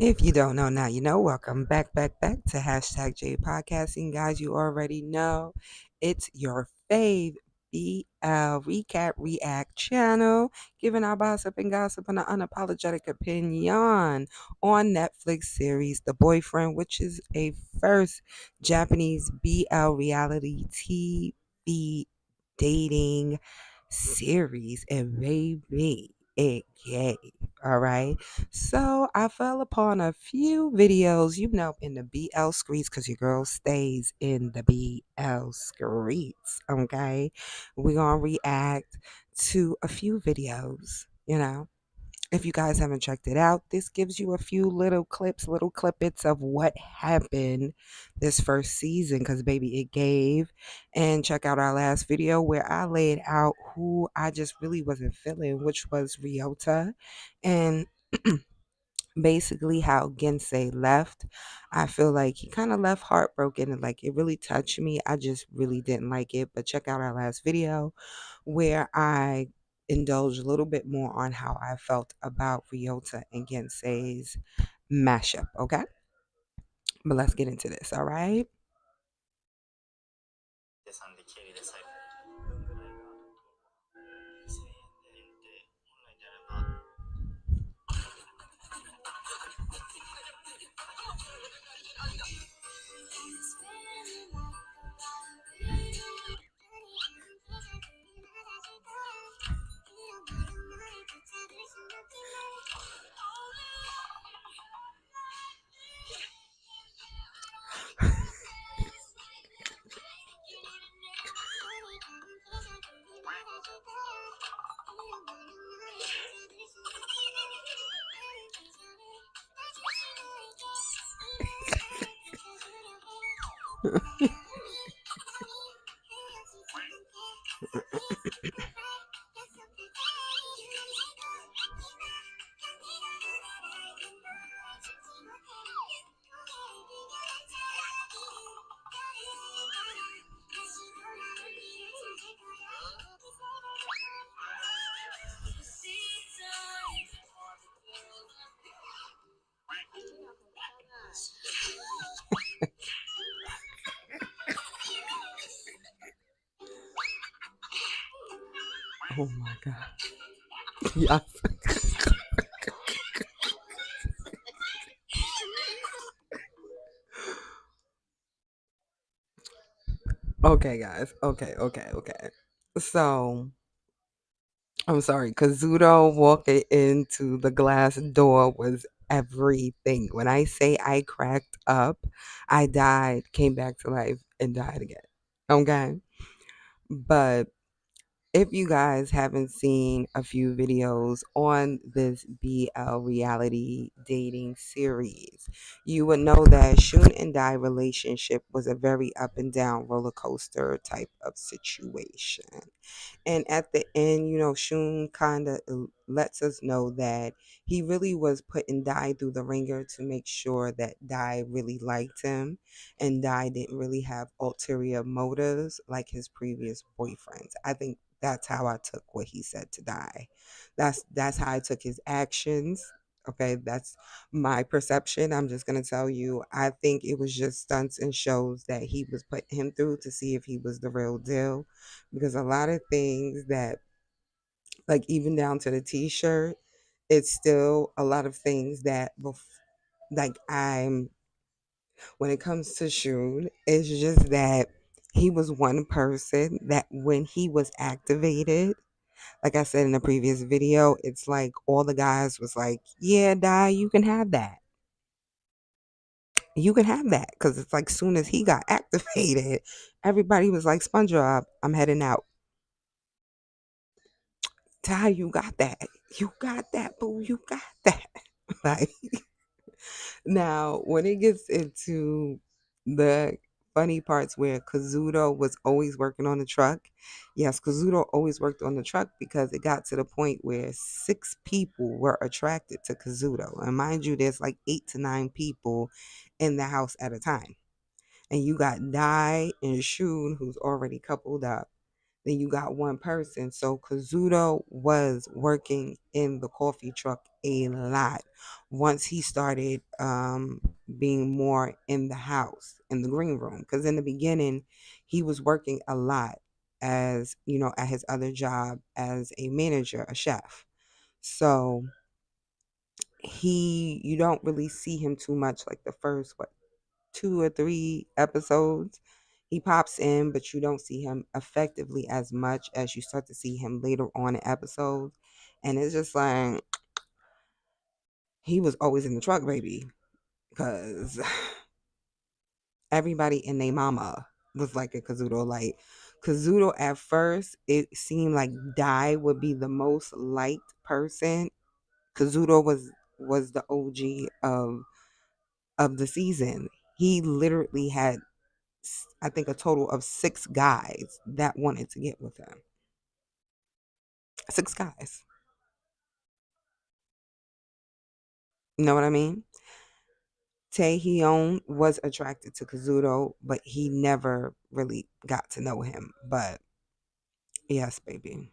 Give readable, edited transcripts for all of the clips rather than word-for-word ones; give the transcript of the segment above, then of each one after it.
If you don't know now, you know. Welcome back to hashtag J Podcasting. Guys, you already know it's your fave BL Recap React channel, giving our gossip and gossip and an unapologetic opinion on Netflix series The Boyfriend, which is a first Japanese BL reality TV dating series. And baby, it gave. All right. So I fell upon a few videos, in the BL streets, because your girl stays in the BL streets. Okay. We're going to react to a few videos. If you guys haven't checked it out, this gives you a few little clips, little clippets of what happened this first season, because baby, it gave. And check out our last video where I laid out who I just really wasn't feeling, which was Ryota. And basically how Gensei left. I feel like he kind of left heartbroken and like it really touched me. I just really didn't like it. But check out our last video where I indulge a little bit more on how I felt about Ryota and Gensei's mashup, okay? But let's get into this, all right? Oh my god. Yes. Okay, guys. Okay. So I'm sorry, Kazuto walking into the glass door was everything. When I say I cracked up, I died, came back to life, and died again. Okay? But if you guys haven't seen a few videos on this BL reality dating series, you would know that Shun and Dai relationship was a very up and down roller coaster type of situation. And at the end, Shun kind of lets us know that he really was putting Dai through the ringer to make sure that Dai really liked him, and Dai didn't really have ulterior motives like his previous boyfriends. I think that's how I took what he said to Dai. That's how I took his actions. Okay, that's my perception. I'm just gonna tell you. I think it was just stunts and shows that he was putting him through to see if he was the real deal, because a lot of things that, like, even down to the t-shirt, it's still a lot of things that like, I'm when it comes to Shun, it's just that he was one person that when he was activated, like I said in the previous video, it's like all the guys was like, yeah, Dai, you can have that, because it's like soon as he got activated, everybody was like, SpongeBob, I'm heading out. Ty, you got that. You got that, boo. You got that. Like, now, when it gets into the funny parts where Kazuto was always working on the truck, yes, Kazuto always worked on the truck because it got to the point where 6 people were attracted to Kazuto. And mind you, there's like 8 to 9 people in the house at a time. And you got Dai and Shun, who's already coupled up. then you got one person. So Kazuto was working in the coffee truck a lot once he started being more in the house, in the green room. Because in the beginning, he was working a lot as, at his other job as a manager, a chef. So you don't really see him too much, like the first, 2 or 3 episodes. He pops in, but you don't see him effectively as much as you start to see him later on in episodes. And it's just like he was always in the truck, baby, because everybody in their mama was like a Kazuto. Like Kazuto, at first, it seemed like Dai would be the most liked person. Kazuto was the OG of the season. He literally had, I think, a total of 6 guys that wanted to get with him. 6 guys. You know what I mean? Taehyun was attracted to Kazuto, but he never really got to know him. But yes, baby.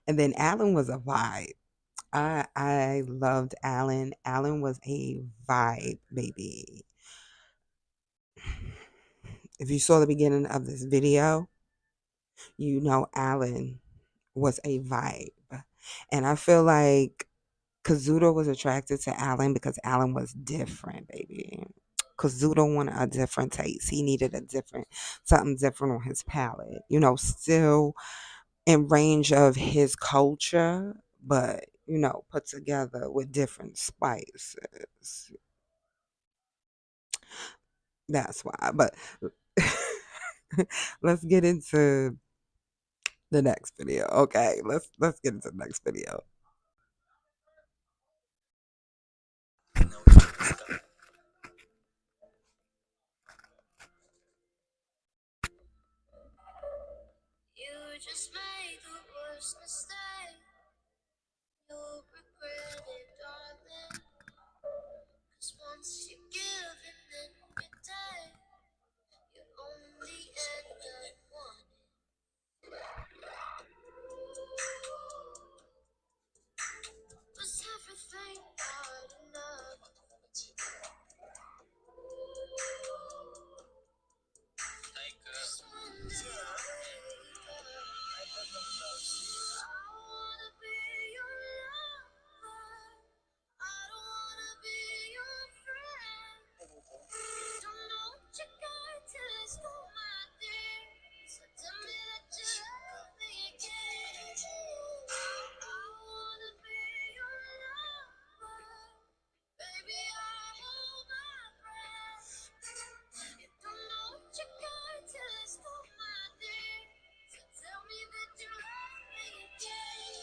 And then Alan was a vibe. I loved Alan. Alan was a vibe, baby. If you saw the beginning of this video, you know Alan was a vibe. And I feel like Kazuto was attracted to Alan because Alan was different, baby. Kazuto wanted a different taste. He needed something different on his palate. Still in range of his culture, but put together with different spices. That's why. But let's get into the next video. Okay, let's get into the next video. You just made the worst mistake. You'll regret it, darling. 'Cause once you give and then you take, you only end up wanting. Was everything hard enough? Just one day wake up. I wanna be your lover. I don't wanna be your friend. Don't know what you got till it's for my dear. So tell me that you love me again. I wanna be your lover. Baby, I hold my breath. You don't know what you got till it's for my dear. So tell me that you love me again.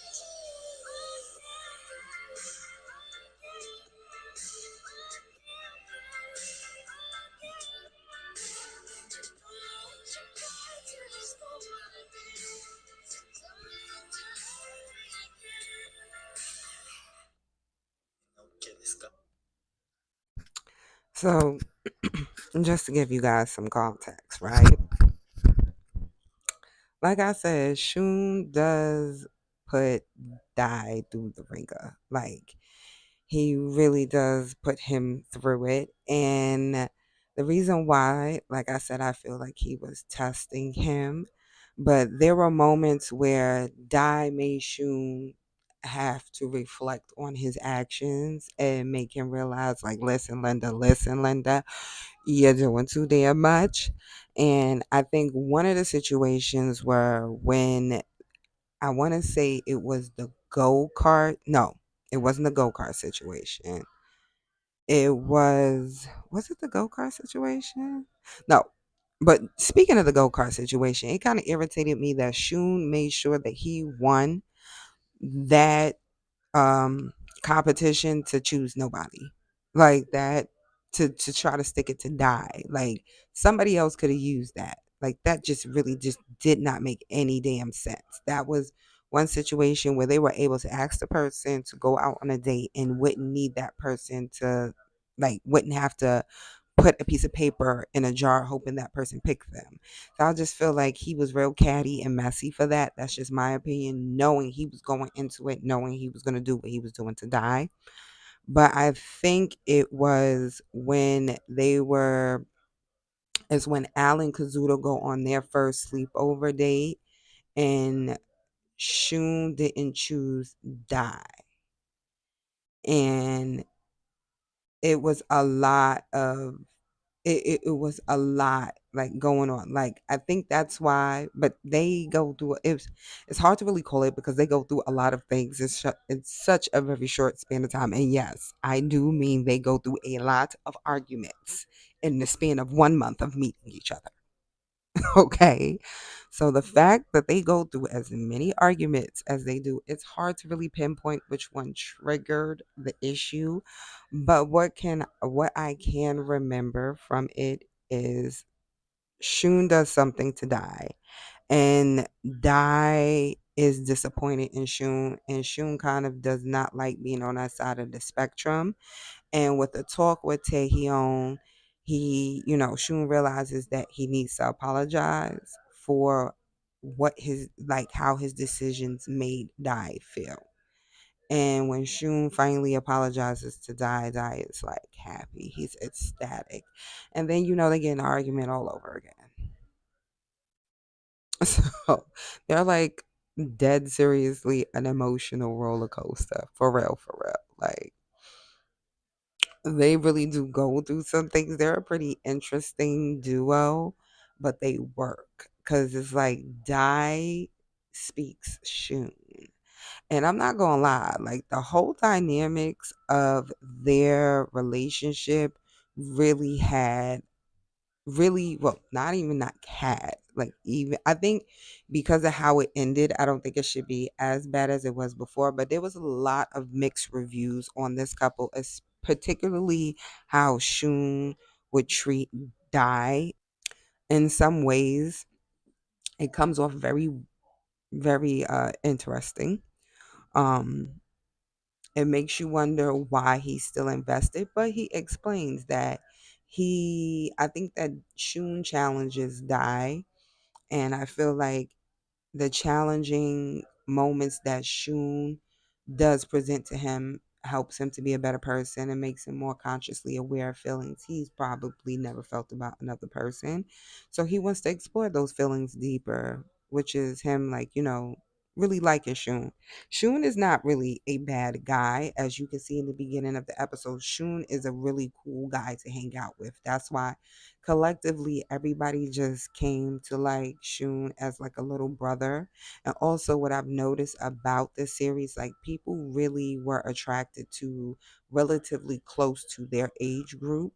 So, just to give you guys some context, right? Like I said, Shun does put Dai through the ringer. Like, he really does put him through it. And the reason why, like I said, I feel like he was testing him. But there were moments where Dai made Shun have to reflect on his actions and make him realize, like, listen, Linda, you're doing too damn much. And I think one of the situations were when, I want to say it was the go kart. No, it wasn't the go kart situation. Was it the go kart situation? No. But speaking of the go kart situation, it kind of irritated me that Shun made sure that he won that competition to choose nobody like that, to try to stick it to die. Like, somebody else could have used that. Like, that just really just did not make any damn sense. That was one situation where they were able to ask the person to go out on a date and wouldn't need that person to, like, wouldn't have to put a piece of paper in a jar hoping that person picks them. So I just feel like he was real catty and messy for that. That's just my opinion, knowing he was going into it, knowing he was going to do what he was doing to die. But I think it was when they were, is when Al and Kazuto go on their first sleepover date and Shun didn't choose die. And it was a lot of it was a lot like going on. Like I think that's why, but they go through it's hard to really call it because they go through a lot of things. It's such a very short span of time. And yes, I do mean they go through a lot of arguments in the span of 1 month of meeting each other. Okay. So the fact that they go through as many arguments as they do, it's hard to really pinpoint which one triggered the issue. But what I can remember from it is Shun does something to Die. And Dai is disappointed in Shun, and Shun kind of does not like being on that side of the spectrum. And with the talk with Taehyung, Shun realizes that he needs to apologize for what his like how his decisions made Dai feel. And when Shun finally apologizes to Dai, Dai is like happy. He's ecstatic. And then they get in an argument all over again. So they're like dead seriously an emotional roller coaster. For real. Like they really do go through some things. They're a pretty interesting duo, but they work because it's like Dai speaks Shun. And I'm not gonna lie, like the whole dynamics of their relationship really had really well not even not had like even I think because of how it ended, I don't think it should be as bad as it was before, but there was a lot of mixed reviews on this couple, particularly how Shun would treat Dai. In some ways it comes off very interesting. um it makes you wonder why he's still invested, but he explains that I think that Shun challenges Dai, and I feel like the challenging moments that Shun does present to him helps him to be a better person and makes him more consciously aware of feelings he's probably never felt about another person. So he wants to explore those feelings deeper, which is him, like, really liking Shun. Shun is not really a bad guy, as you can see in the beginning of the episode. Shun is a really cool guy to hang out with. That's why collectively everybody just came to like Shun as like a little brother. And also what I've noticed about this series, like people really were attracted to relatively close to their age group.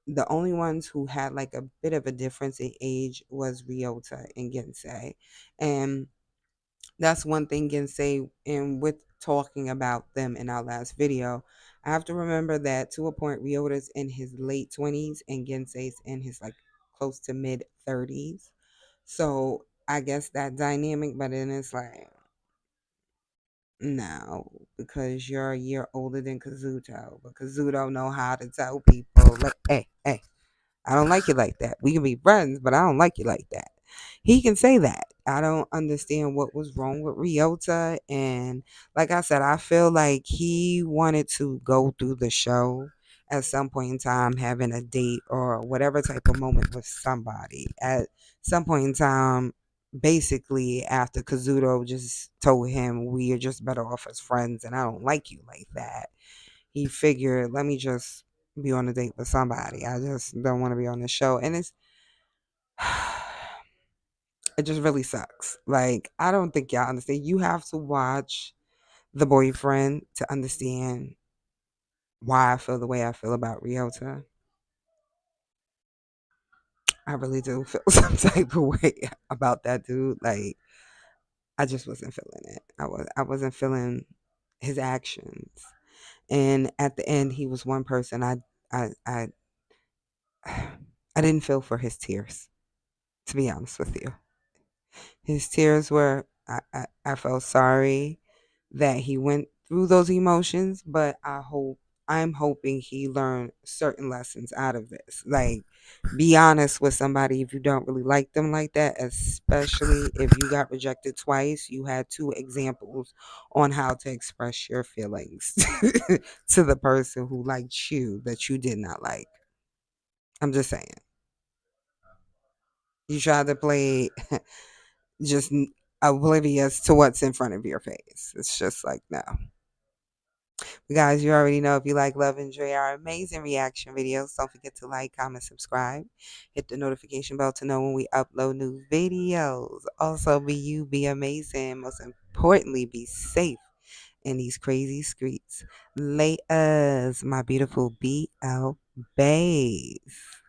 The only ones who had like a bit of a difference in age was Ryota and Gensei. And that's one thing Gensei, and with talking about them in our last video, I have to remember that to a point Ryota's in his late 20s and Gensei's in his like close to mid 30s. So I guess that dynamic, but then it's like no, because you're a year older than Kazuto, but Kazuto know how to tell people like, hey, I don't like you like that. We can be friends, but I don't like you like that. He can say that. I don't understand what was wrong with Ryota. And like I said, I feel like he wanted to go through the show at some point in time, having a date or whatever type of moment with somebody. At some point in time, basically, after Kazuto just told him, we are just better off as friends and I don't like you like that, he figured, let me just be on a date with somebody. I just don't want to be on the show. And it just really sucks. Like, I don't think y'all understand. You have to watch The Boyfriend to understand why I feel the way I feel about Ryota. I really do feel some type of way about that dude. Like, I just wasn't feeling it. I wasn't feeling his actions. And at the end, he was one person I I didn't feel for his tears, to be honest with you. His tears were, I felt sorry that he went through those emotions, but I hope I'm hoping he learned certain lessons out of this. Like, be honest with somebody if you don't really like them like that, especially if you got rejected twice. You had two examples on how to express your feelings to the person who liked you that you did not like. I'm just saying. You tried to play just oblivious to what's in front of your face. It's just like, no. Guys, you already know if you like, love, enjoy our amazing reaction videos, don't forget to like, comment, subscribe. Hit the notification bell to know when we upload new videos. Also, be you, be amazing. Most importantly, be safe in these crazy streets. Laters, my beautiful BL babes.